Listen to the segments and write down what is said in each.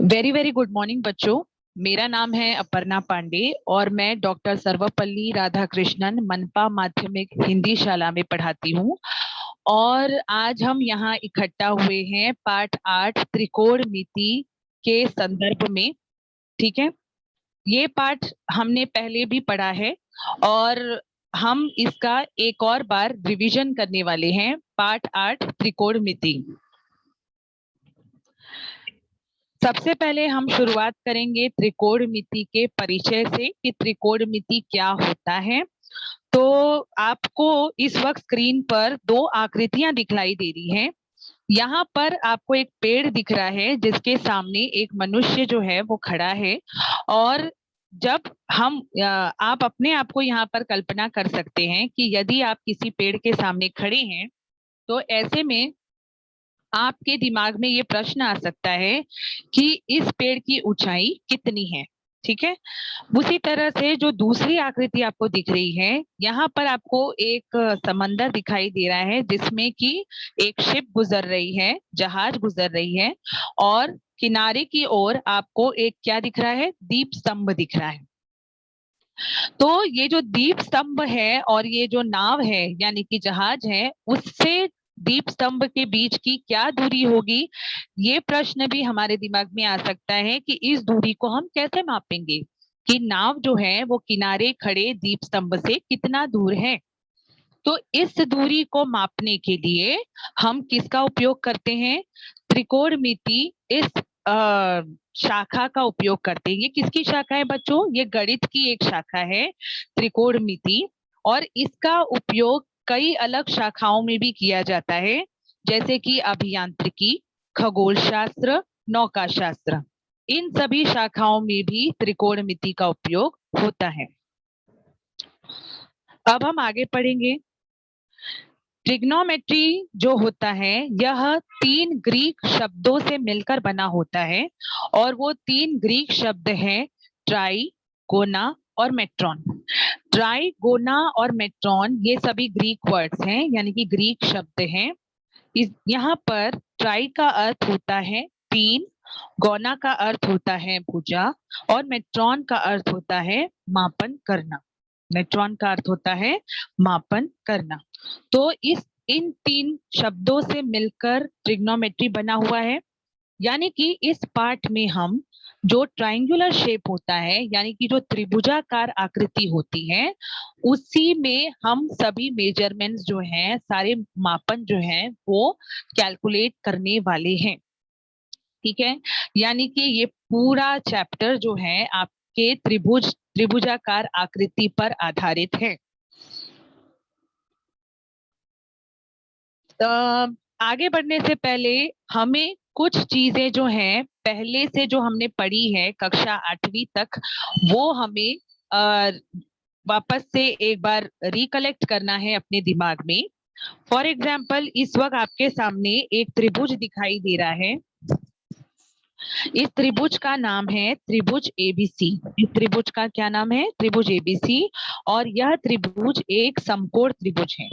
Very very good morning बच्चों। मेरा नाम है अपर्णा पांडे और मैं डॉक्टर सर्वपल्ली राधाकृष्णन मनपा माध्यमिक हिंदी शाला में पढ़ाती हूँ। और आज हम यहाँ इकट्ठा हुए हैं पाठ 8 त्रिकोणमिति के संदर्भ में। ठीक है, ये पाठ हमने पहले भी पढ़ा है और हम इसका एक और बार रिवीजन करने वाले हैं। पाठ 8 त्रिकोणमिति। सबसे पहले हम शुरुआत करेंगे त्रिकोणमिति के परिचय से कि त्रिकोणमिति क्या होता है। तो आपको इस वक्त स्क्रीन पर दो आकृतियां दिखलाई दे रही हैं। यहाँ पर आपको एक पेड़ दिख रहा है जिसके सामने एक मनुष्य जो है वो खड़ा है। और जब हम आप अपने आप को यहाँ पर कल्पना कर सकते हैं कि यदि आप किसी पेड़ के सामने खड़े हैं तो ऐसे में आपके दिमाग में ये प्रश्न आ सकता है कि इस पेड़ की ऊंचाई कितनी है। ठीक है, उसी तरह से जो दूसरी आकृति आपको दिख रही है, यहाँ पर आपको एक समंदर दिखाई दे रहा है जिसमें कि एक शिप गुजर रही है, जहाज गुजर रही है। और किनारे की ओर आपको एक क्या दिख रहा है, दीप स्तंभ दिख रहा है। तो ये जो दीप स्तंभ है और ये जो नाव है यानी कि जहाज है, उससे दीप स्तंभ के बीच की क्या दूरी होगी, ये प्रश्न भी हमारे दिमाग में आ सकता है कि इस दूरी को हम कैसे मापेंगे, कि नाव जो है वो किनारे खड़े दीप स्तंभ से कितना दूर है। तो इस दूरी को मापने के लिए हम किसका उपयोग करते हैं, त्रिकोणमिति इस शाखा का उपयोग करते हैं। ये किसकी शाखा है बच्चों, ये गणित की एक शाखा है त्रिकोणमिति। और इसका उपयोग कई अलग शाखाओं में भी किया जाता है, जैसे कि अभियांत्रिकी, खगोल शास्त्र, नौका शास्त्र, इन सभी शाखाओं में भी त्रिकोणमिति का उपयोग होता है। अब हम आगे पढ़ेंगे। ट्रिग्नोमेट्री जो होता है यह 3 ग्रीक शब्दों से मिलकर बना होता है और वो 3 ग्रीक शब्द हैं ट्राई, गोना और मेट्रॉन। ट्राई, गोना और मेट्रॉन ये सभी ग्रीक वर्ड्स हैं, यानी कि ग्रीक शब्द हैं। यहाँ पर ट्राई का अर्थ होता है 3, गोना का अर्थ होता है भुजा और मेट्रॉन का अर्थ होता है मापन करना। मेट्रॉन का अर्थ होता है मापन करना। तो इन 3 शब्दों से मिलकर ट्रिग्नोमेट्री बना हुआ है। यानी कि इस पाठ में हम जो ट्रायंगुलर शेप होता है, यानी कि जो त्रिभुजाकार आकृति होती है, उसी में हम सभी मेजरमेंट्स जो हैं, सारे मापन जो हैं वो कैलकुलेट करने वाले हैं। ठीक है, यानी कि ये पूरा चैप्टर जो है आपके त्रिभुजाकार आकृति पर आधारित है। आगे बढ़ने से पहले हमें कुछ चीजें जो हैं पहले से जो हमने पढ़ी है कक्षा 8वीं तक, वो हमें वापस से एक बार रिकलेक्ट करना है अपने दिमाग में। फॉर एग्जाम्पल, इस वक्त आपके सामने एक त्रिभुज दिखाई दे रहा है। इस त्रिभुज का नाम है त्रिभुज एबीसी। इस त्रिभुज का क्या नाम है, त्रिभुज एबीसी। और यह त्रिभुज एक समकोण त्रिभुज है।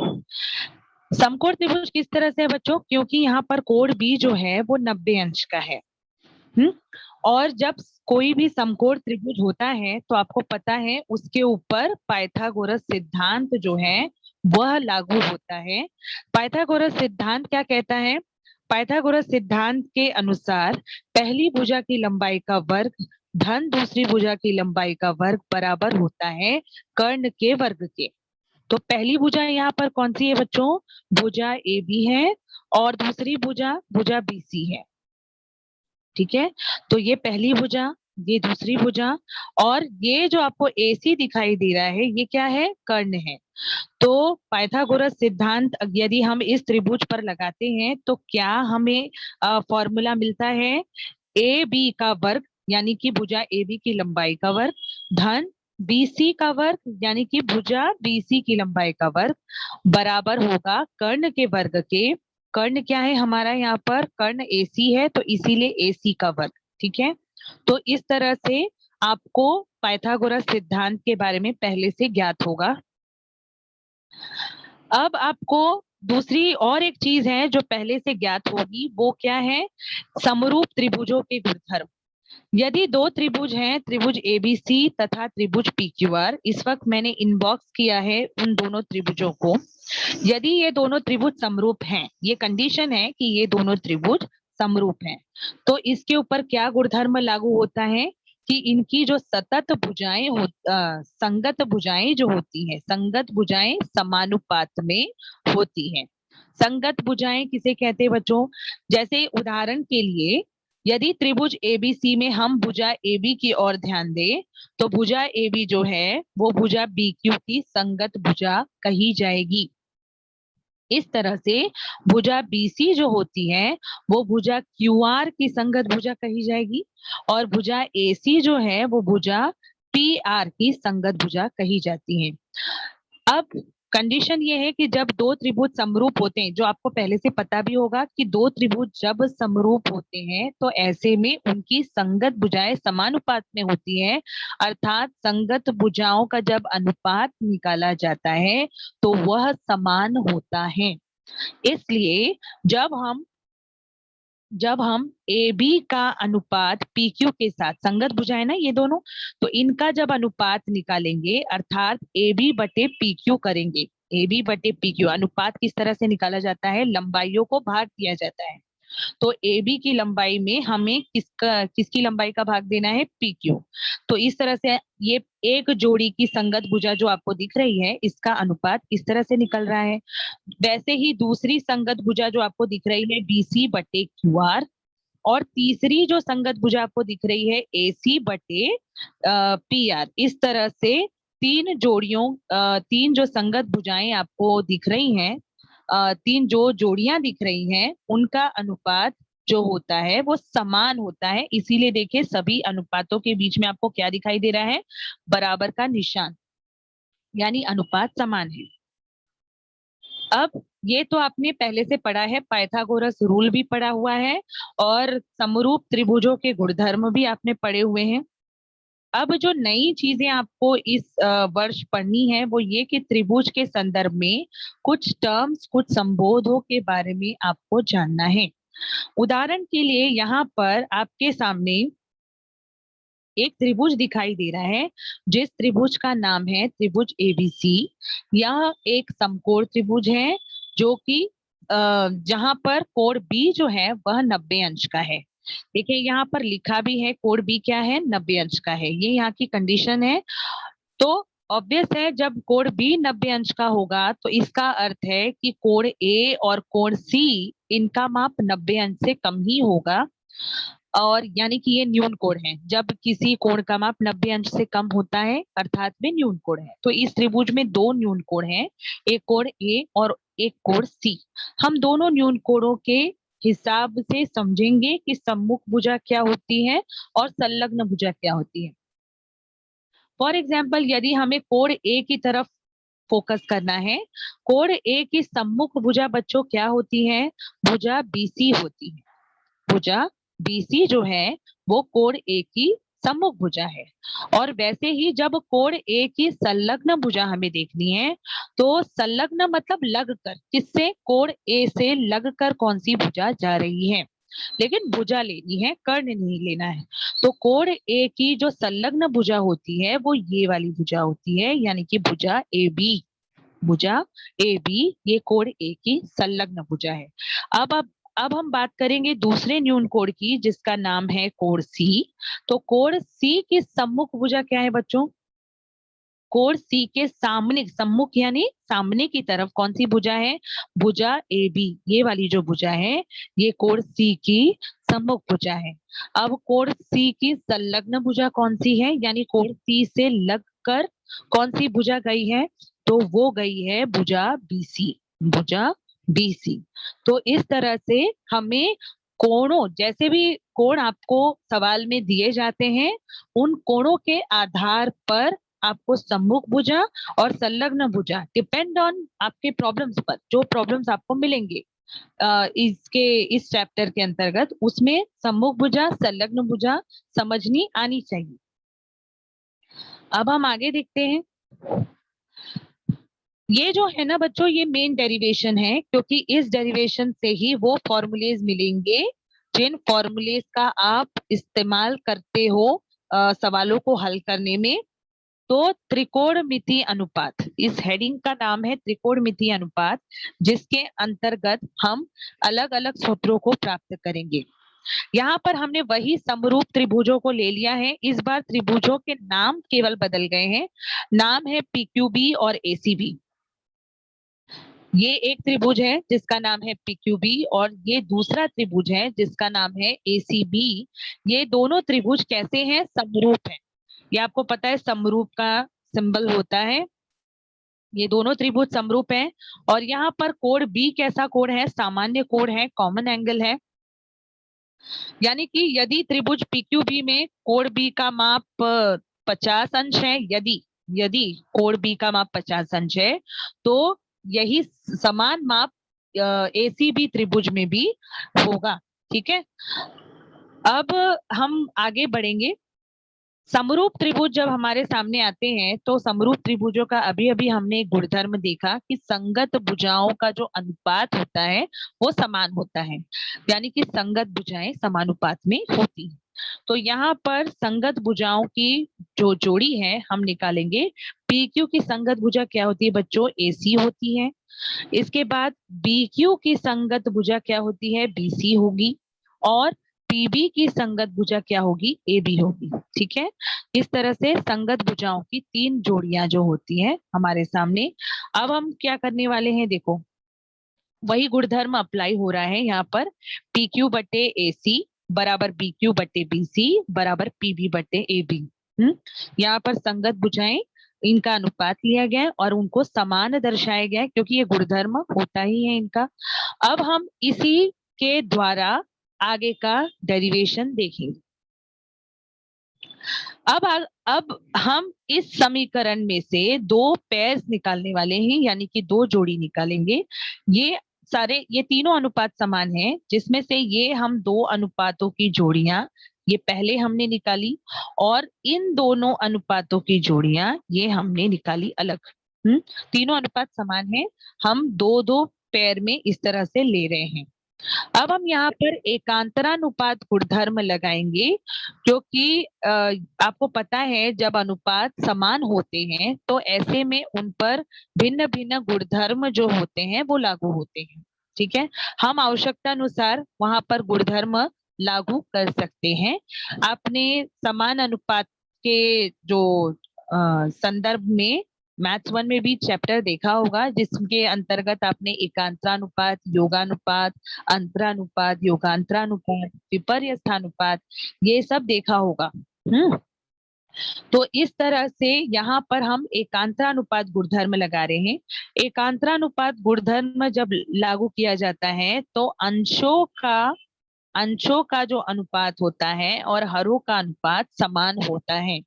समकोण त्रिभुज किस तरह से है बच्चों, क्योंकि यहाँ पर कोण भी जो है वो 90 अंश का है। और जब कोई भी समकोण त्रिभुज होता है तो आपको पता है उसके ऊपर पाइथागोरस सिद्धांत जो है वह लागू होता है। पाइथागोरस सिद्धांत क्या कहता है, पाइथागोरस सिद्धांत के अनुसार पहली भुजा की लंबाई का वर्ग धन दूसरी भुजा की लंबाई का वर्ग बराबर होता है कर्ण के वर्ग के। तो पहली भुजा यहाँ पर कौन सी है बच्चों, भुजा ए बी है और दूसरी भुजा भुजा बी सी है। ठीक है, तो ये पहली भुजा, ये दूसरी भुजा, और ये जो आपको AC दिखाई दे रहा है ये क्या है, कर्ण है। तो पाइथागोरस सिद्धांत यदि हम इस त्रिभुज पर लगाते हैं तो क्या हमें फॉर्मूला मिलता है, ए बी का वर्ग यानी कि भुजा ए बी की लंबाई का वर्ग धन BC का वर्ग यानी कि भुजा BC की लंबाई का वर्ग बराबर होगा कर्ण के वर्ग के। कर्ण क्या है हमारा, यहाँ पर कर्ण AC है तो इसीलिए AC का वर्ग। ठीक है, तो इस तरह से आपको पाइथागोरस सिद्धांत के बारे में पहले से ज्ञात होगा। अब आपको दूसरी और एक चीज है जो पहले से ज्ञात होगी, वो क्या है, समरूप त्रिभुजों के गुणधर्म। यदि दो त्रिभुज हैं, त्रिभुज एबीसी तथा त्रिभुज पीक्यूआर, इस वक्त मैंने इनबॉक्स किया है उन दोनों त्रिभुजों को। यदि ये दोनों त्रिभुज समरूप हैं, ये कंडीशन है कि ये दोनों त्रिभुज समरूप हैं, तो इसके ऊपर क्या गुणधर्म लागू होता है कि इनकी जो सतत भुजाएं संगत भुजाएं जो होती हैं, संगत भुजाएं समानुपात में होती हैं। संगत भुजाएं किसे कहते हैं बच्चों? जैसे उदाहरण के लिए, यदि त्रिभुज एबीसी में हम भुजा एबी की ओर ध्यान दें, तो भुजा एबी जो है वो भुजा बीक्यू की संगत भुजा कही जाएगी। इस तरह से भुजा बीसी जो होती है वो भुजा क्यूआर की संगत भुजा कही जाएगी, और भुजा एसी जो है वो भुजा पीआर की संगत भुजा कही जाती है। अब कंडीशन ये है कि जब दो त्रिभुज समरूप होते हैं, जो आपको पहले से पता भी होगा कि दो त्रिभुज जब समरूप होते हैं तो ऐसे में उनकी संगत भुजाएं समानुपात में होती है, अर्थात संगत भुजाओं का जब अनुपात निकाला जाता है तो वह समान होता है। इसलिए जब हम जब हम ए बी का अनुपात पी क्यू के साथ, संगत भुजाएं ना ये दोनों, तो इनका जब अनुपात निकालेंगे अर्थात ए बी बटे पी क्यू करेंगे। ए बी बटे पी क्यू अनुपात किस तरह से निकाला जाता है? लंबाइयों को भाग दिया जाता है। तो ए बी की लंबाई में हमें किसकी लंबाई का भाग देना है? P Q. तो इस तरह से ये एक जोड़ी की संगत भुजा जो आपको दिख रही है, इसका अनुपात इस तरह से निकल रहा है। वैसे ही दूसरी संगत भुजा जो आपको दिख रही है बीसी बटे क्यू आर, और तीसरी जो संगत भुजा आपको दिख रही है एसी बटे पी आर। इस तरह से तीन जो संगत भुजाएं आपको दिख रही हैं, तीन जो जोड़ियां दिख रही हैं, उनका अनुपात जो होता है वो समान होता है। इसीलिए देखिए सभी अनुपातों के बीच में आपको क्या दिखाई दे रहा है? बराबर का निशान, यानी अनुपात समान है। अब ये तो आपने पहले से पढ़ा है, पाइथागोरस रूल भी पढ़ा हुआ है, और समरूप त्रिभुजों के गुणधर्म भी आपने पढ़े हुए हैं। अब जो नई चीजें आपको इस वर्ष पढ़नी है वो ये कि त्रिभुज के संदर्भ में कुछ टर्म्स, कुछ संबोधों के बारे में आपको जानना है। उदाहरण के लिए यहाँ पर आपके सामने एक त्रिभुज दिखाई दे रहा है, जिस त्रिभुज का नाम है त्रिभुज एबीसी। यह एक समकोण त्रिभुज है जो कि जहां पर कोण बी जो है वह 90 अंश का है। देखिए यहाँ पर लिखा भी है कोण बी क्या है? 90 अंश का है। ये यहाँ की कंडीशन है। तो ऑब्वियस है जब कोण बी 90 अंश का होगा तो इसका अर्थ है कि कोण ए और कोण सी, इनका माप 90 अंश से कम ही होगा, और यानी कि ये न्यून कोण है। जब किसी कोण का माप 90 अंश से कम होता है अर्थात में न्यून कोण है। तो इस त्रिभुज में दो न्यून कोण हैं, एक कोण ए और एक कोण सी। हम दोनों न्यून कोणों के हिसाब से समझेंगे कि सम्मुख भुजा क्या होती है और संलग्न भुजा क्या होती है। फॉर एग्जाम्पल, यदि हमें कोण ए की तरफ फोकस करना है, कोण ए की सम्मुख भुजा बच्चों क्या होती है? भुजा बीसी होती है। भुजा बीसी जो है वो कोण ए की सम्मुख भुजा है। और वैसे ही जब कोण ए की संलग्न भुजा हमें देखनी है, तो संलग्न मतलब लगकर, किससे? कोण ए से लगकर कौन सी भुजा जा रही है, लेकिन भुजा लेनी है, कर्ण नहीं लेना है। तो कोण ए की जो संलग्न भुजा होती है वो ये वाली भुजा होती है, यानी कि भुजा ए बी। भुजा ए बी ये कोण ए की संलग्न भुजा है। अब हम बात करेंगे दूसरे न्यून कोण की, जिसका नाम है कोण सी। तो कोण सी की सम्मुख भुजा क्या है बच्चों? कोण सी के सामने, सम्मुख यानी सामने की तरफ कौन सी भुजा है? भुजा ए बी। ये वाली जो भुजा है ये कोण सी की सम्मुख भुजा है। अब कोण सी की संलग्न भुजा कौन सी है, यानी कोण सी से लगकर कौन सी भुजा गई है? तो वो गई है भुजा बीसी। भुजा बीसी। तो इस तरह से हमें कोणों, जैसे भी कोण आपको सवाल में दिए जाते हैं, उन कोणों के आधार पर आपको सम्मुख भुजा और संलग्न भुजा, डिपेंड ऑन आपके प्रॉब्लम्स पर, जो प्रॉब्लम्स आपको मिलेंगे इसके इस चैप्टर के अंतर्गत, उसमें सम्मुख भुजा संलग्न भुजा समझनी आनी चाहिए। अब हम आगे देखते हैं। ये जो है ना बच्चों, ये मेन डेरिवेशन है, क्योंकि इस डेरिवेशन से ही वो फॉर्मूलेज मिलेंगे जिन फॉर्मूलेस का आप इस्तेमाल करते हो सवालों को हल करने में, तो त्रिकोणमिति अनुपात, इस हेडिंग का नाम है त्रिकोणमिति अनुपात, जिसके अंतर्गत हम अलग अलग सूत्रों को प्राप्त करेंगे। यहाँ पर हमने वही समरूप त्रिभुजों को ले लिया है, इस बार त्रिभुजों के नाम केवल बदल गए हैं। नाम है पीक्यूबी और एसीबी। ये एक त्रिभुज है जिसका नाम है पीक्यूबी और ये दूसरा त्रिभुज है जिसका नाम है एसीबी। ये दोनों त्रिभुज कैसे हैं? समरूप है। ये आपको पता है समरूप का सिंबल होता है। ये दोनों त्रिभुज समरूप हैं और यहाँ पर कोण बी कैसा कोण है? सामान्य कोण है, कॉमन एंगल है। यानी कि यदि त्रिभुज पीक्यूबी में कोण बी का माप 50 अंश है, यदि यदि कोण बी का माप 50 अंश है, तो यही समान माप एसीबी त्रिभुज में भी होगा। ठीक है, अब हम आगे बढ़ेंगे। समरूप त्रिभुज जब हमारे सामने आते हैं तो समरूप त्रिभुजों का अभी अभी हमने एक गुणधर्म देखा कि संगत भुजाओं का जो अनुपात होता है वो समान होता है, यानी कि संगत भुजाएं समानुपात में होती हैं। तो यहाँ पर संगत भुजाओं की जो जोड़ी है हम निकालेंगे। पी क्यू की संगत भुजा क्या होती है बच्चों? एसी होती है। इसके बाद बी क्यू की संगत भुजा क्या होती है? बीसी होगी। और पीबी की संगत भुजा क्या होगी? एबी होगी। ठीक है, इस तरह से संगत भुजाओं की 3 जोड़ियां जो होती हैं हमारे सामने। अब हम क्या करने वाले हैं? देखो, वही गुणधर्म अप्लाई हो रहा है यहाँ पर। पी क्यू बटे ए सी बराबर बी क्यू बटे बी सी बराबर पीबी बटे ए बी। यहाँ पर संगत भुजाएं, इनका अनुपात लिया गया है और उनको समान दर्शाया गया है क्योंकि ये गुणधर्म होता ही है इनका। अब हम इसी के द्वारा आगे का डेरिवेशन देखेंगे। अब हम इस समीकरण में से 2 पेयर्स निकालने वाले हैं, यानी कि 2 जोड़ी निकालेंगे। ये तीनों अनुपात समान हैं, जिसमें से ये हम 2 अनुपातों की जोड़ियां ये पहले हमने निकाली और इन दोनों अनुपातों की जोड़ियां ये हमने निकाली अलग। तीनों अनुपात समान है, हम 2-2 पेयर में इस तरह से ले रहे हैं। अब हम यहाँ पर एकांतरानुपात गुणधर्म लगाएंगे, क्योंकि आपको पता है जब अनुपात समान होते हैं तो ऐसे में उन पर भिन्न भिन्न गुणधर्म जो होते हैं वो लागू होते हैं। ठीक है, हम आवश्यकता अनुसार वहां पर गुणधर्म लागू कर सकते हैं। आपने समान अनुपात के जो संदर्भ में मैथ्स 1 में भी चैप्टर देखा होगा, जिसके अंतर्गत आपने एकांतरानुपात, योगानुपात, अंतरानुपात, योगांतरानुपात, विपर्यस्थानुपात ये सब देखा होगा। तो इस तरह से यहाँ पर हम एकांतरानुपात गुणधर्म लगा रहे हैं। एकांतरानुपात गुणधर्म जब लागू किया जाता है तो अंशों का जो अनुपात होता है और हरों का अनुपात समान होता है।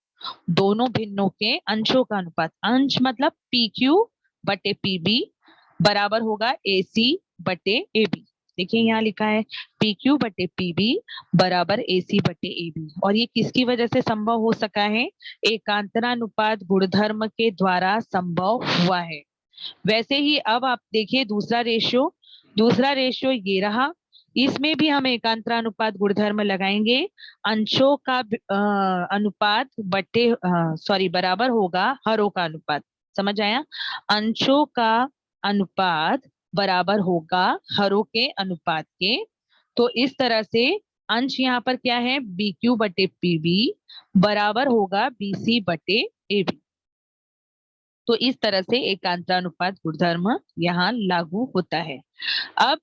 दोनों भिन्नों के अंशों का अनुपात, अंश मतलब पी क्यू बटे पीबी बराबर होगा एसी बटे एबी। देखिए यहाँ लिखा है पी क्यू बटे पीबी बराबर एसी बटे एबी। और ये किसकी वजह से संभव हो सका है? एकांतरानुपात गुणधर्म के द्वारा संभव हुआ है। वैसे ही अब आप देखिए दूसरा रेशियो ये रहा, इसमें भी हम एकांतरानुपात गुणधर्म लगाएंगे। अंशों का अनुपात बराबर होगा हरों का अनुपात। समझ आया? अंशों का अनुपात बराबर होगा हरों के अनुपात के। तो इस तरह से अंश यहाँ पर क्या है? बी क्यू बटे पीबी बराबर होगा बीसी बटे एबी। तो इस तरह से एकांतरानुपात गुणधर्म यहाँ लागू होता है। अब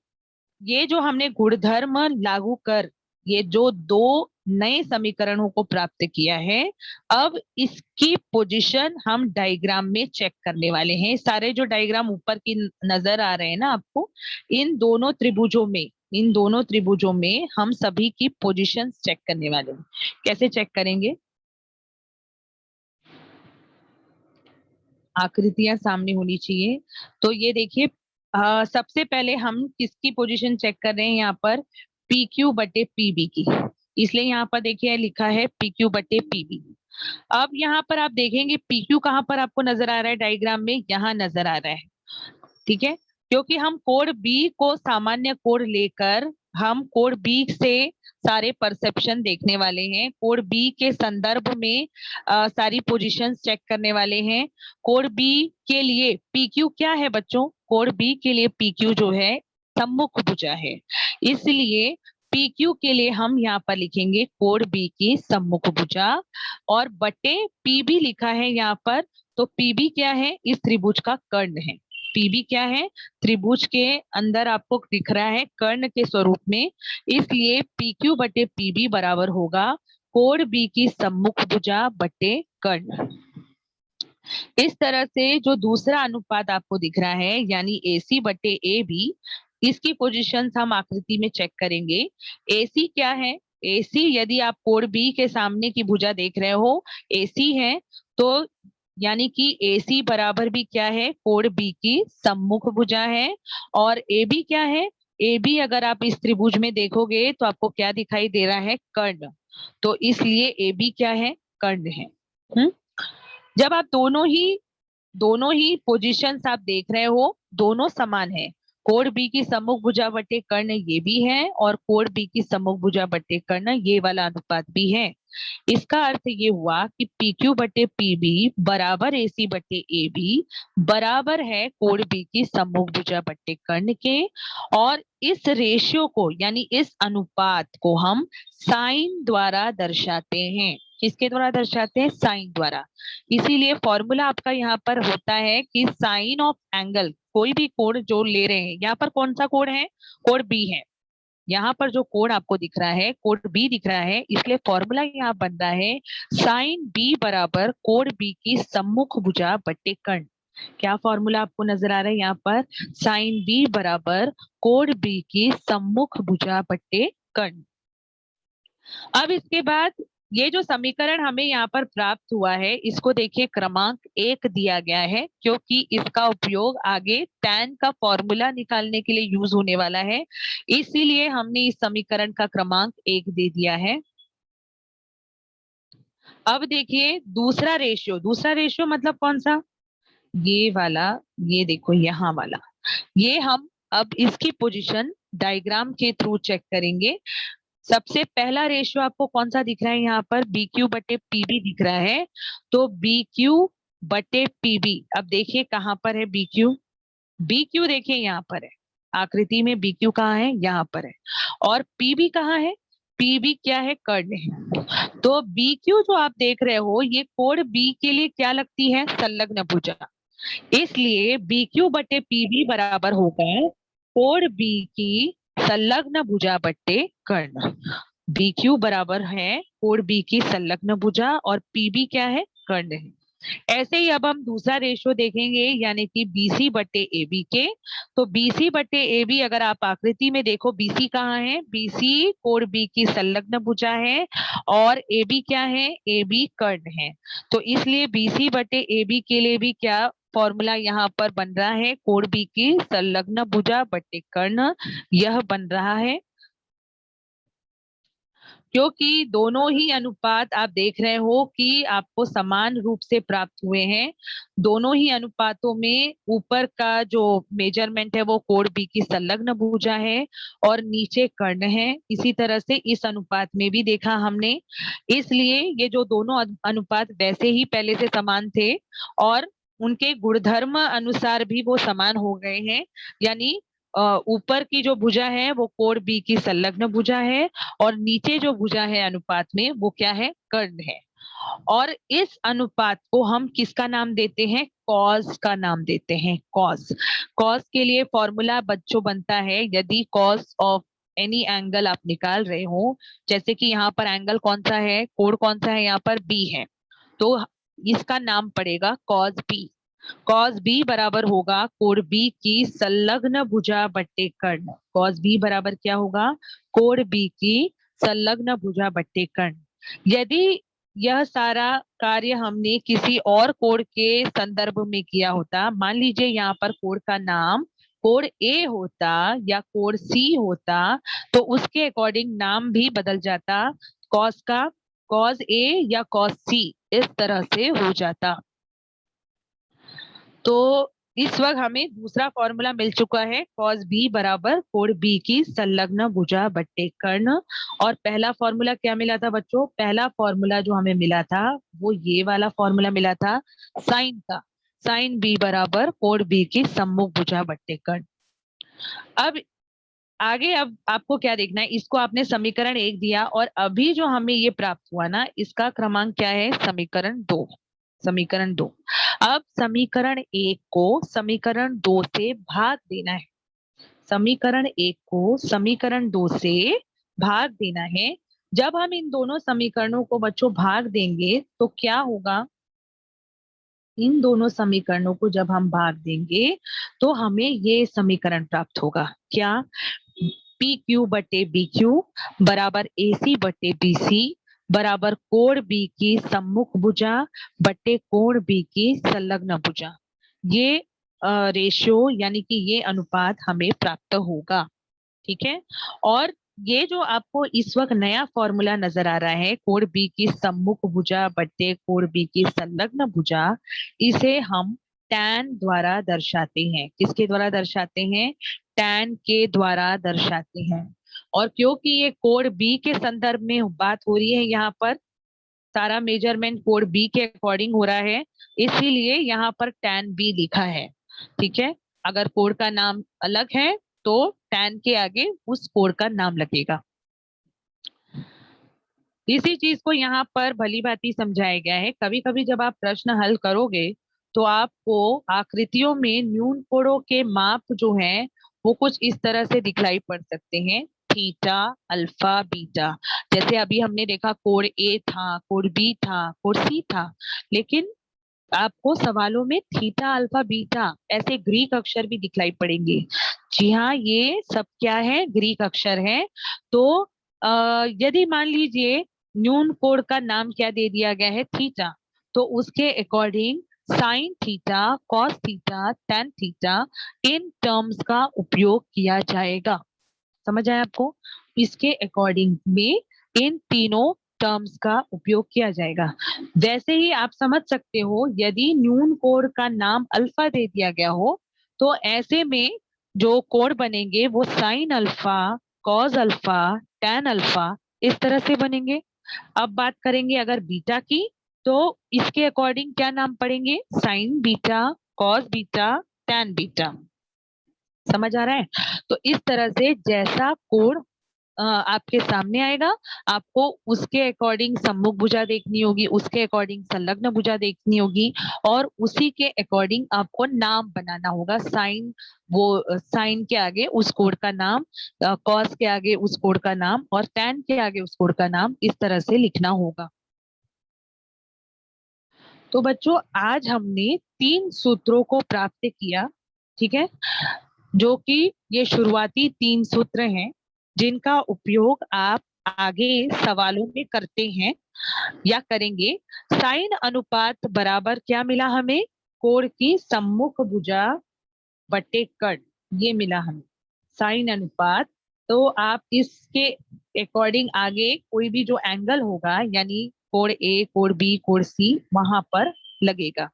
ये जो हमने गुणधर्म लागू कर ये जो 2 नए समीकरणों को प्राप्त किया है, अब इसकी पोजीशन हम डायग्राम में चेक करने वाले हैं। सारे जो डायग्राम ऊपर की नजर आ रहे हैं ना आपको, इन दोनों त्रिभुजों में हम सभी की पोजीशन चेक करने वाले हैं। कैसे चेक करेंगे? आकृतियां सामने होनी चाहिए। तो ये देखिए, सबसे पहले हम किसकी पोजीशन चेक कर रहे हैं? यहाँ पर पी क्यू बटे पीबी की। इसलिए यहाँ पर देखिए लिखा है पी क्यू बटे पीबी। अब यहाँ पर आप देखेंगे पी क्यू कहाँ पर आपको नजर आ रहा है डायग्राम में? यहाँ नजर आ रहा है। ठीक है, क्योंकि हम कोण बी को सामान्य कोण लेकर हम कोड बी से सारे परसेप्शन देखने वाले हैं, कोड बी के संदर्भ में सारी पोजीशंस चेक करने वाले हैं। कोड बी के लिए पी क्यू क्या है बच्चों? कोड बी के लिए पी क्यू जो है सम्मुख भुजा है, इसलिए पी क्यू के लिए हम यहाँ पर लिखेंगे कोड बी की सम्मुख भुजा, और बटे पी बी लिखा है यहाँ पर, तो पी बी क्या है? इस त्रिभुज का कर्ण है। पीबी क्या है? त्रिभुज के अंदर आपको दिख रहा है कर्ण के स्वरूप में, इसलिए पी क्यू बटे पीबी बराबर होगा कोण बी की सम्मुख भुजा बटे कर्ण। इस तरह से जो दूसरा अनुपात आपको दिख रहा है यानी AC बटे AB, इसकी पोजीशंस हम आकृति में चेक करेंगे। AC क्या है? AC यदि आप कोण B के सामने की भुजा देख रहे हो AC है, तो यानी कि AC बराबर भी क्या है? कोण B की सम्मुख भुजा है। और AB क्या है? AB अगर आप इस त्रिभुज में देखोगे तो आपको क्या दिखाई दे रहा है? कर्ण। तो इसलिए AB क्या है? कर्ण है। जब आप दोनों ही पोजीशंस आप देख रहे हो, दोनों समान है। कोण बी की सम्मुख भुजा बटे कर्ण ये भी है, और कोण बी की सम्मुख भुजा बटे कर्ण ये वाला अनुपात भी है। इसका अर्थ ये हुआ कि पी क्यू बटे पी बी बराबर AC बटे AB बराबर है कोण बी की सम्मुख भुजा बटे कर्ण के। और इस रेशियो को यानी इस अनुपात को हम साइन द्वारा दर्शाते हैं। किसके द्वारा दर्शाते हैं? साइन द्वारा। इसीलिए फॉर्मूला आपका यहाँ पर होता है कि साइन ऑफ एंगल, कोई भी कोण जो ले रहे हैं, यहाँ पर कौन सा कोण है? कोण बी है। यहाँ पर जो कोण आपको दिख रहा है कोण बी दिख रहा है, इसलिए फॉर्मूला यहाँ बन रहा है साइन बी बराबर कोण बी की सम्मुख भुजा बटे कर्ण। क्या फॉर्मूला आपको नजर आ रहा है यहाँ पर? साइन बी बराबर कोण बी की सम्मुख भुजा बटे कर्ण। अब इसके बाद ये जो समीकरण हमें यहाँ पर प्राप्त हुआ है, इसको देखिए क्रमांक 1 दिया गया है, क्योंकि इसका उपयोग आगे tan का फॉर्मूला निकालने के लिए यूज होने वाला है, इसीलिए हमने इस समीकरण का क्रमांक 1 दे दिया है। अब देखिए दूसरा रेशियो मतलब कौन सा? ये वाला, ये देखो यहाँ वाला, ये हम अब इसकी पोजीशन डायग्राम के थ्रू चेक करेंगे। सबसे पहला रेशियो आपको कौन सा दिख रहा है? यहाँ पर बी क्यू बटे पीबी दिख रहा है, तो बी क्यू बटे पीबी। अब देखिए कहाँ पर है बी क्यू? बी क्यू देखिए यहाँ पर है, आकृति में बी क्यू कहाँ है? यहाँ पर है। और पीबी कहाँ है? पीबी क्या है? कर्ण है। तो बी क्यू जो आप देख रहे हो ये कोण बी के लिए क्या लगती है? संलग्न भुजा। इसलिए बी क्यू बटे पीबी बराबर होगा कोण बी की संलग्न भुजा बटे कर्ण। बी क्यू बराबर है कोण बी की संलग्न भुजा, और पीबी क्या है? कर्ण है। ऐसे ही अब हम दूसरा रेशियो देखेंगे यानी कि BC बटे AB के। तो BC बटे AB अगर आप आकृति में देखो, BC कहाँ है? BC कोण B की संलग्न भुजा है, और AB क्या है? AB कर्ण है। तो इसलिए BC बटे AB के लिए भी क्या फॉर्मूला यहाँ पर बन रहा है? कोण B की संलग्न भुजा बटे कर्ण, यह बन रहा है। क्योंकि दोनों ही अनुपात आप देख रहे हो कि आपको समान रूप से प्राप्त हुए हैं। दोनों ही अनुपातों में ऊपर का जो मेजरमेंट है वो कोण बी की संलग्न भुजा है, और नीचे कर्ण है। इसी तरह से इस अनुपात में भी देखा हमने, इसलिए ये जो दोनों अनुपात वैसे ही पहले से समान थे, और उनके गुणधर्म अनुसार भी वो समान हो गए हैं। यानी ऊपर की जो भुजा है वो कोण बी की संलग्न भुजा है, और नीचे जो भुजा है अनुपात में वो क्या है? कर्ण है। और इस अनुपात को हम किसका नाम देते हैं? कॉस का नाम देते हैं। कॉस। कॉस के लिए फॉर्मूला बच्चों बनता है, यदि कॉस ऑफ एनी एंगल आप निकाल रहे हो, जैसे कि यहाँ पर एंगल कौन सा है? कोण कौन सा है? यहाँ पर बी है, तो इसका नाम पड़ेगा कॉस बी। कॉस बी बराबर होगा कोण बी की संलग्न भुजा बट्टे कर्ण। कॉस बी बराबर क्या होगा? कोण बी की संलग्न भुजा बट्टे कर्ण। यदि यह सारा कार्य हमने किसी और कोण के संदर्भ में किया होता, मान लीजिए यहाँ पर कोण का नाम कोण ए होता या कोण सी होता, तो उसके अकॉर्डिंग नाम भी बदल जाता। कॉस का कॉस ए या कॉस सी इस तरह से हो जाता। तो इस वक्त हमें दूसरा फॉर्मूला मिल चुका है, cos b बराबर कोण b की संलग्न भुजा बट्टे कर्ण। और पहला फॉर्मूला क्या मिला था बच्चों? पहला फॉर्मूला जो हमें मिला था वो ये वाला फॉर्मूला मिला था साइन का, साइन b बराबर कोण b की सम्मुख भुजा बट्टे कर्ण। अब आगे अब आपको क्या देखना है, इसको आपने समीकरण 1 दिया और अभी जो हमें ये प्राप्त हुआ ना, इसका क्रमांक क्या है? समीकरण 2। समीकरण 2। अब समीकरण 1 को समीकरण 2 से भाग देना है। समीकरण 1 को समीकरण 2 से भाग देना है। जब हम इन दोनों समीकरणों को बच्चों भाग देंगे तो क्या होगा? इन दोनों समीकरणों को जब हम भाग देंगे तो हमें ये समीकरण प्राप्त होगा। क्या? पी क्यू बटे बी क्यू बराबर ए सी बटे बी सी बराबर कोण बी की सम्मुख भुजा बटे कोण बी की संलग्न भुजा। ये रेशियो यानी कि ये अनुपात हमें प्राप्त होगा। ठीक है। और ये जो आपको इस वक्त नया फॉर्मूला नजर आ रहा है, कोण बी की सम्मुख भुजा बट्टे कोण बी की संलग्न भुजा, इसे हम tan द्वारा दर्शाते हैं। किसके द्वारा दर्शाते हैं? tan के द्वारा दर्शाते हैं। और क्योंकि ये कोण बी के संदर्भ में बात हो रही है, यहाँ पर सारा मेजरमेंट कोण बी के अकॉर्डिंग हो रहा है, इसीलिए यहाँ पर tan बी लिखा है। ठीक है। अगर कोण का नाम अलग है तो tan के आगे उस कोण का नाम लगेगा। इसी चीज को यहाँ पर भली भांति समझाया गया है। कभी कभी जब आप प्रश्न हल करोगे तो आपको आकृतियों में न्यून कोणों के माप जो है वो कुछ इस तरह से दिखलाई पड़ सकते हैं, थीटा, अल्फा, बीटा। जैसे अभी हमने देखा कोण ए था, कोण बी था, कोण सी था, लेकिन आपको सवालों में थीटा, अल्फा, बीटा ऐसे ग्रीक अक्षर भी दिखलाई पड़ेंगे। जी हाँ, ये सब क्या है? ग्रीक अक्षर है। तो यदि मान लीजिए न्यून कोण का नाम क्या दे दिया गया है? थीटा, तो उसके according sine theta, cos theta, tan theta in terms का उपयोग किया जाएगा। समझ आया आपको? इसके अकॉर्डिंग में इन तीनों टर्म्स का उपयोग किया जाएगा। जैसे ही आप समझ सकते हो, यदि न्यून कोण का नाम अल्फा दे दिया गया हो तो ऐसे में जो कोण बनेंगे वो sine alpha, cos alpha, tan alpha इस तरह से बनेंगे। अब बात करेंगे अगर बीटा की, तो इसके अकॉर्डिंग क्या नाम पड़ेंगे? Sign beta, cos beta, tan beta. समझ आ रहा है? तो इस तरह से जैसा कोण आपके सामने आएगा, आपको उसके अकॉर्डिंग सम्मुख भुजा देखनी होगी, उसके अकॉर्डिंग संलग्न भुजा देखनी होगी और उसी के अकॉर्डिंग आपको नाम बनाना होगा। साइन, वो साइन के आगे उस कोण का नाम, कॉस के आगे उस कोण का नाम और टेन के आगे उस कोण का नाम, इस तरह से लिखना होगा। तो बच्चों, आज हमने 3 सूत्रों को प्राप्त किया। ठीक है। जो कि ये शुरुआती 3 सूत्र हैं जिनका उपयोग आप आगे सवालों में करते हैं या करेंगे। साइन अनुपात बराबर क्या मिला हमें? कोण की सम्मुख भुजा बटे कर्ण, ये मिला हमें साइन अनुपात। तो आप इसके अकॉर्डिंग आगे कोई भी जो एंगल होगा, यानी कोण ए, कोण बी, कोण सी, वहां पर लगेगा।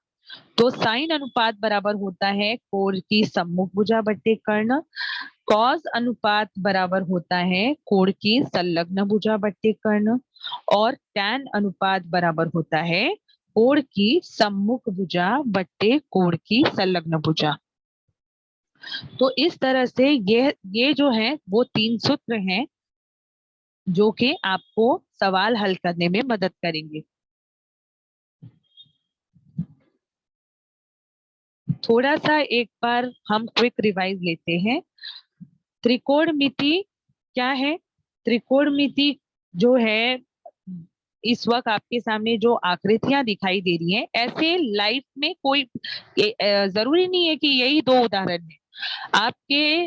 तो साइन अनुपात बराबर होता है कोण की सम्मुख भुजा बट्टे कर्ण। कॉस अनुपात बराबर होता है कोण की संलग्न भुजा बट्टे कर्ण। और टैन अनुपात बराबर होता है कोण की सम्मुख भुजा बट्टे कोण की संलग्न भुजा। तो इस तरह से ये जो है वो 3 सूत्र हैं जो कि आपको सवाल हल करने में मदद करेंगे। थोड़ा सा एक बार हम क्विक रिवाइज लेते हैं। त्रिकोणमिति क्या है? त्रिकोणमिति जो है, इस वक्त आपके सामने जो आकृतियां दिखाई दे रही हैं, ऐसे लाइफ में कोई जरूरी नहीं है कि यही 2 उदाहरण है। आपके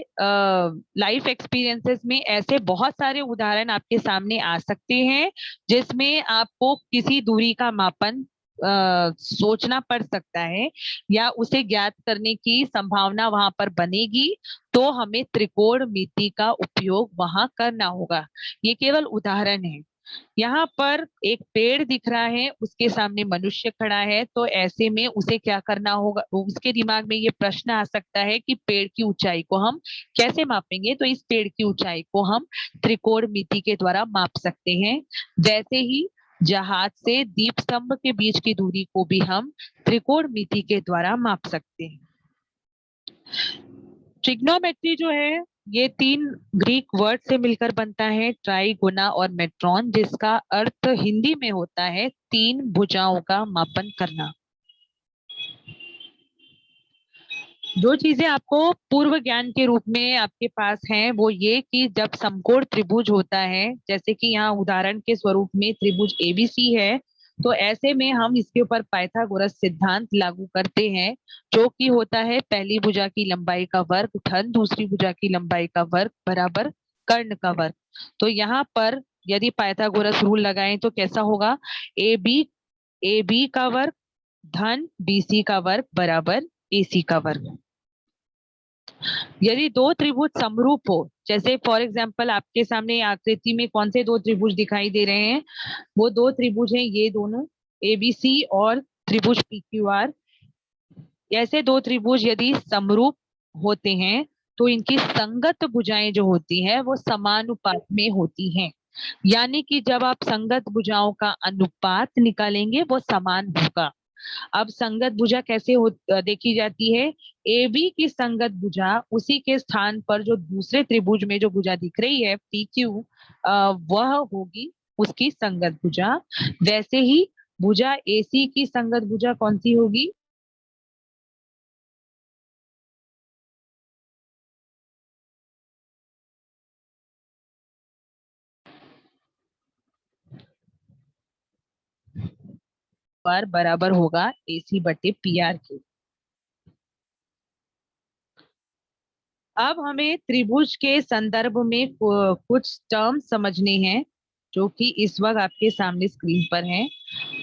लाइफ एक्सपीरियंसेस में ऐसे बहुत सारे उदाहरण आपके सामने आ सकते हैं जिसमें आपको किसी दूरी का मापन सोचना पड़ सकता है या उसे ज्ञात करने की संभावना वहां पर बनेगी, तो हमें त्रिकोणमिति का उपयोग वहां करना होगा। ये केवल उदाहरण है। यहाँ पर एक पेड़ दिख रहा है, उसके सामने मनुष्य खड़ा है, तो ऐसे में उसे क्या करना होगा, उसके दिमाग में ये प्रश्न आ सकता है कि पेड़ की ऊंचाई को हम कैसे मापेंगे। तो इस पेड़ की ऊंचाई को हम त्रिकोणमिति के द्वारा माप सकते हैं। जैसे ही जहाज से दीप स्तंभ के बीच की दूरी को भी हम त्रिकोणमिति के द्वारा माप सकते हैं। ट्रिग्नोमेट्री जो है ये 3 ग्रीक वर्ड से मिलकर बनता है, ट्राई, गुना और मेट्रॉन, जिसका अर्थ हिंदी में होता है 3 भुजाओं का मापन करना। जो चीजें आपको पूर्व ज्ञान के रूप में आपके पास हैं वो ये कि जब समकोण त्रिभुज होता है, जैसे कि यहाँ उदाहरण के स्वरूप में त्रिभुज एबीसी है, तो ऐसे में हम इसके ऊपर पाइथागोरस सिद्धांत लागू करते हैं, जो कि होता है पहली भुजा की लंबाई का वर्ग धन दूसरी भुजा की लंबाई का वर्ग बराबर कर्ण का वर्ग। तो यहाँ पर यदि पाइथागोरस रूल लगाएं तो कैसा होगा, ए बी का वर्ग धन बीसी का वर्ग बराबर एसी का वर्ग। यदि दो त्रिभुज समरूप हो, जैसे फॉर एग्जांपल आपके सामने आकृति में कौन से दो त्रिभुज दिखाई दे रहे हैं, वो दो त्रिभुज हैं ये दोनों, एबीसी और त्रिभुज पीक्यूआर। ऐसे दो त्रिभुज यदि समरूप होते हैं तो इनकी संगत भुजाएं जो होती है वो समानुपात में होती हैं। यानी कि जब आप संगत भुजाओं का अनुपात निकालेंगे वो समान होगा। अब संगत भुजा कैसे देखी जाती है, ए बी की संगत भुजा उसी के स्थान पर जो दूसरे त्रिभुज में जो भुजा दिख रही है पी क्यू, वह होगी उसकी संगत भुजा। वैसे ही भुजा एसी की संगत भुजा कौन सी होगी, पर बराबर होगा एसी बटे पी आर के। अब हमें त्रिभुज के संदर्भ में कुछ टर्म समझने हैं जो कि इस वक्त आपके सामने स्क्रीन पर हैं।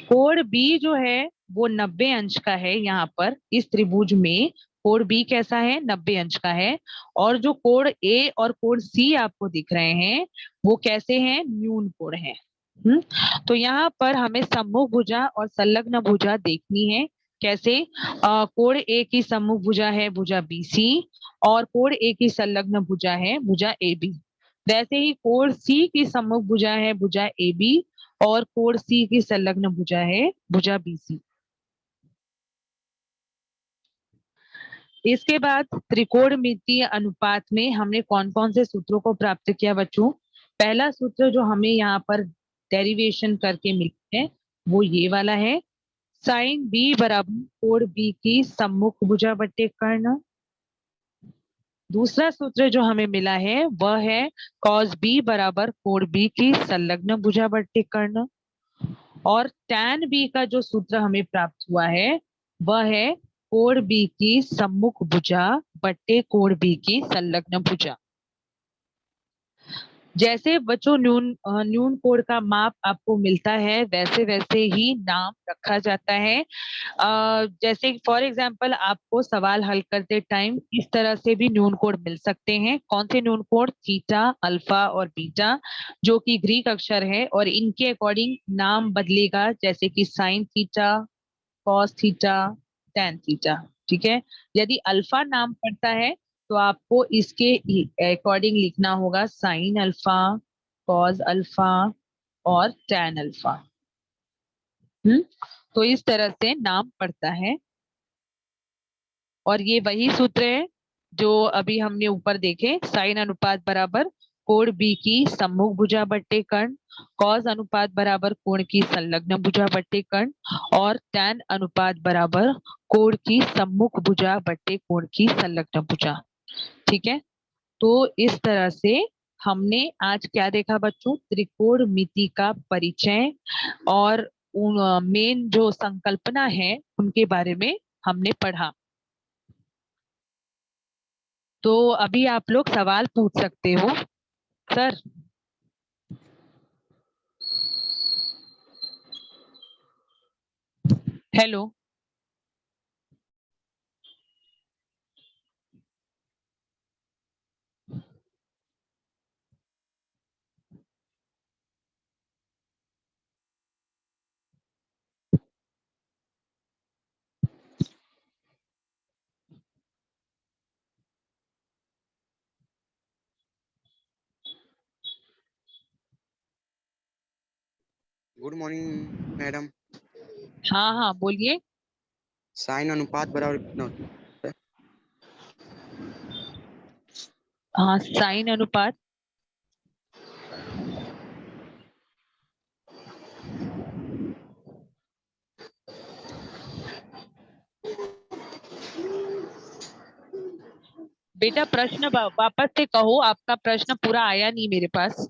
कोण बी जो है वो 90 अंश का है, यहाँ पर इस त्रिभुज में कोण बी कैसा है, 90 अंश का है। और जो कोण ए और कोण सी आपको दिख रहे हैं वो कैसे हैं, न्यून कोण है। हम्म तो यहाँ पर हमें सम्मुख भुजा और संलग्न भुजा देखनी है। कैसे, कोण ए की सम्मुख भुजा है भुजा बीसी, और कोण ए की संलग्न भुजा है भुजा ए बी। वैसे ही कोण सी की सम्मुख भुजा है भुजा ए बी, और कोण सी की संलग्न भुजा है भुजा बीसी। इसके बाद त्रिकोणमितीय अनुपात में हमने कौन कौन से सूत्रों को प्राप्त किया बच्चों। पहला सूत्र जो हमें यहाँ पर डेरिवेशन करके मिलता है वो ये वाला है, साइन बी बराबर कोण बी की सम्मुख भुजा बटे कर्ण। दूसरा सूत्र जो हमें मिला है वह है कॉस बी बराबर कोण बी की संलग्न भुजा बट्टे कर्ण। और टैन बी का जो सूत्र हमें प्राप्त हुआ है वह है कोण बी की सम्मुख भुजा बट्टे कोण बी की संलग्न भुजा। जैसे बच्चों न्यून कोण का माप आपको मिलता है वैसे वैसे ही नाम रखा जाता है। जैसे फॉर एग्जांपल आपको सवाल हल करते टाइम इस तरह से भी न्यून कोण मिल सकते हैं। कौन से न्यून कोण, थीटा, अल्फा और बीटा, जो कि ग्रीक अक्षर है और इनके अकॉर्डिंग नाम बदलेगा, जैसे कि sine theta, cos theta, tan theta. ठीक है, यदि अल्फा नाम पड़ता है तो आपको इसके अकॉर्डिंग लिखना होगा साइन अल्फा, कॉस अल्फा और टेन अल्फा। हम्म तो इस तरह से नाम पड़ता है। और ये वही सूत्र है जो अभी हमने ऊपर देखे, साइन अनुपात बराबर कोण बी की सम्मुख भुजा बट्टे कर्ण, कॉस अनुपात बराबर कोण की संलग्न भुजा बट्टे कर्ण, और टैन अनुपात बराबर कोण की सम्मुख भुजा बट्टे कोण की संलग्न भुजा। ठीक है, तो इस तरह से हमने आज क्या देखा बच्चों, त्रिकोणमिति का परिचय और मेन जो संकल्पना है उनके बारे में हमने पढ़ा। तो अभी आप लोग सवाल पूछ सकते हो sir. Hello. Good morning madam. हाँ हाँ बोलिए। साइन अनुपात बराबर कितना होता है? हाँ, साइन अनुपात। बेटा प्रश्न वापस से कहो, आपका प्रश्न पूरा आया नहीं मेरे पास।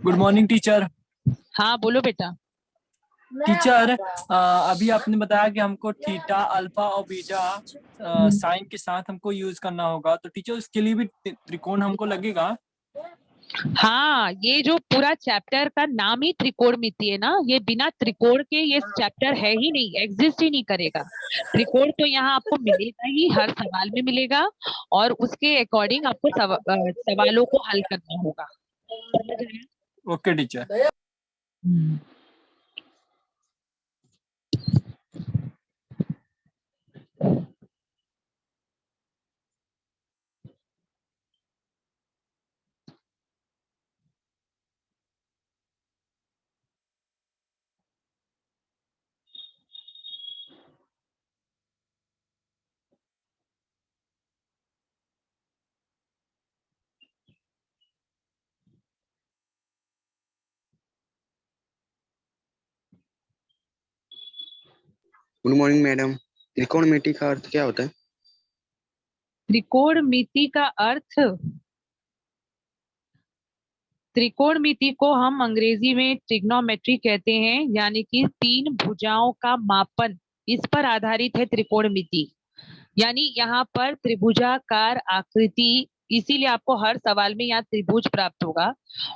Good morning teacher. हाँ बोलो बेटा। टीचर अभी आपने बताया कि हमको थीटा अल्फा और बीटा साइन के साथ हमको यूज करना होगा, तो टीचर उसके लिए भी त्रिकोण हमको लगेगा? हाँ, ये जो पूरा चैप्टर का नाम ही त्रिकोणमिति है ना, ये बिना त्रिकोण के ये चैप्टर है ही नहीं, एग्जिस्ट ही नहीं करेगा। त्रिकोण तो यहाँ आपको मिलेगा ही, हर सवाल में मिलेगा, और उसके अकॉर्डिंग आपको सवालों को हल करना होगा। समझ रहे हैं? Okay teacher. Hmm. Good morning madam. त्रिकोणमिति का अर्थ क्या होता है? त्रिकोणमिति का अर्थ, त्रिकोणमिति को हम अंग्रेजी में ट्रिग्नोमेट्री कहते हैं, यानी कि तीन भुजाओं का मापन, इस पर आधारित है त्रिकोणमिति। यानी यहाँ पर त्रिभुजाकार आकृति, इसीलिए आपको हर सवाल में यहाँ त्रिभुज प्राप्त होगा,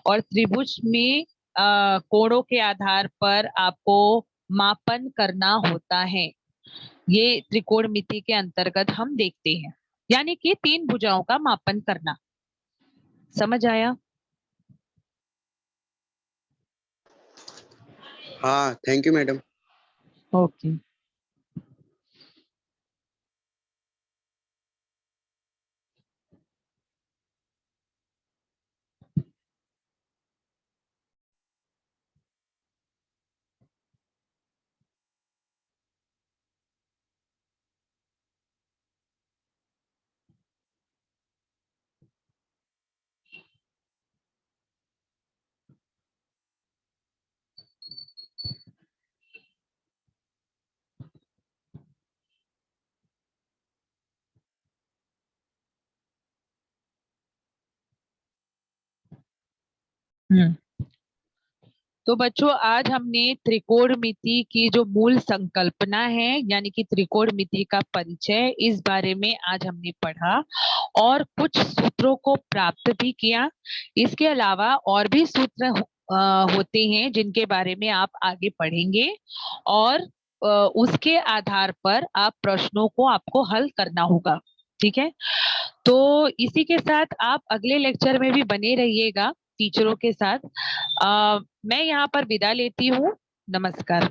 और त्रिभुज में कोणों के आधार पर आपको मापन करना होता है। ये त्रिकोणमिति के अंतर्गत हम देखते हैं, यानी कि तीन भुजाओं का मापन करना। समझ आया? हाँ, थैंक यू मैडम। ओके। हम्म। तो बच्चों, आज हमने त्रिकोणमिति की जो मूल संकल्पना है, यानी कि त्रिकोणमिति का परिचय, इस बारे में आज हमने पढ़ा और कुछ सूत्रों को प्राप्त भी किया। इसके अलावा और भी सूत्र होते हैं जिनके बारे में आप आगे पढ़ेंगे, और उसके आधार पर आप प्रश्नों को आपको हल करना होगा। ठीक है? तो इसी के साथ आप अगले लेक्चर में भी बने रहिएगा टीचरों के साथ। मैं यहाँ पर विदा लेती हूँ। नमस्कार।